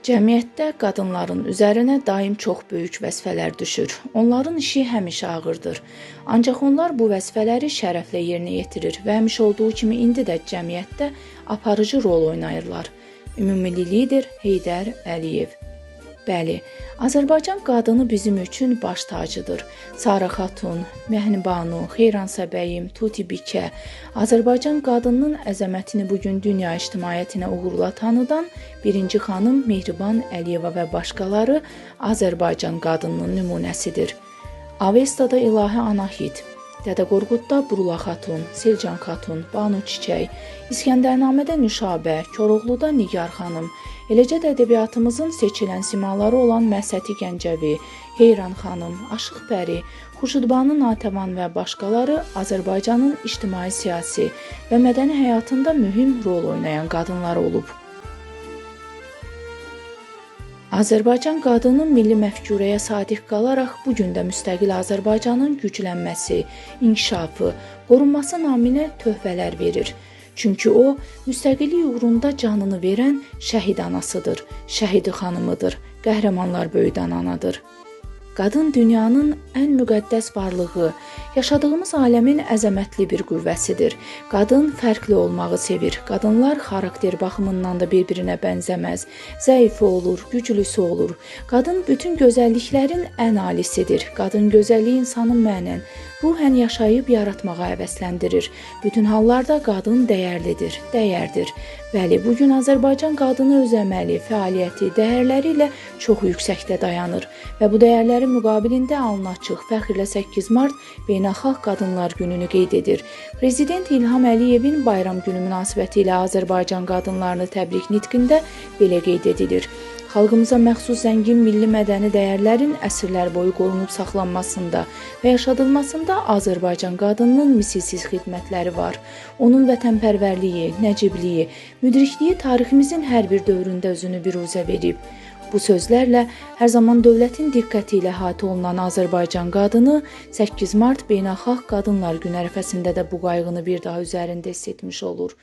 Cəmiyyətdə qadınların üzərinə daim çox böyük vəzifələr düşür. Onların işi həmişə ağırdır. Ancaq onlar bu vəzifələri şərəflə yerinə yetirir və həmişə olduğu kimi indi də cəmiyyətdə aparıcı rol oynayırlar. Ümumilli lider Heydər Əliyev. Bəli, Azərbaycan qadını bizim üçün baş tacıdır. Sara Xatun, Məhnibanu, Xeyransa bəyim, Tuti Bikə, Azərbaycan qadınının əzəmətini bugün dünya ictimaiyyətinə uğurla tanıdan birinci xanım Mehriban Əliyeva və başqaları Azərbaycan qadınının nümunəsidir. Avestada İlahi Anahit, Dədə Qorqudda Burla Xatun, Selcan Xatun, Banu Çiçək, İskəndərnamədə Nüşabə, Koroğluda Nigar xanım, eləcə də ədəbiyyatımızın seçilən simaları olan Məsəti Gəncəvi, Heyran xanım, Aşıq Pəri, Xurşudbanu Natəvan və başqaları Azərbaycanın ictimai-siyasi və mədəni həyatında mühüm rol oynayan qadınlar olub. Azərbaycan qadını milli məfkurəyə sadiq qalaraq bu gün də müstəqil Azərbaycanın güclənməsi, inkişafı, qorunması naminə töhfələr verir. Çünki o, müstəqillik uğrunda canını verən şəhid anasıdır, şəhidi xanımıdır, qəhrəmanlar böyüdən anadır. Qadın dünyanın ən müqəddəs varlığı, yaşadığımız aləmin əzəmətli bir qüvvəsidir. Qadın fərqli olmağı sevir. Qadınlar xarakter baxımından da bir-birinə bənzəməz. Zəifi olur, güclüsü olur. Qadın bütün gözəlliklərin ən alisidir. Qadın gözəlliyi insanı mənən, ruhən yaşayıb yaratmağa həvəsləndirir. Bütün hallarda qadın dəyərlidir, dəyərdir. Bəli, bugün Azərbaycan qadını öz əməli, fəaliyyəti, dəyərləri ilə çox yüksəkdə dayanır və bu dəyərlərin müqabilində alnı açıq fəxrlə 8 mart Beynəlxalq Qadınlar Gününü qeyd edir. Prezident İlham Əliyevin bayram günü münasibəti ilə Azərbaycan qadınlarını təbrik nitqində belə qeyd edilir. Xalqımıza məxsus zəngin milli mədəni dəyərlərin əsrlər boyu qorunub saxlanmasında və yaşadılmasında Azərbaycan qadınının misilsiz xidmətləri var. Onun vətənpərvərliyi, nəcibliyi, müdrikliyi tariximizin hər bir dövründə özünü biruzə verib. Bu sözlərlə hər zaman dövlətin diqqəti ilə əhatə olunan Azərbaycan qadını 8 mart Beynəlxalq Qadınlar Günü ərəfəsində də bu qayğını bir daha üzərində hiss etmiş olur.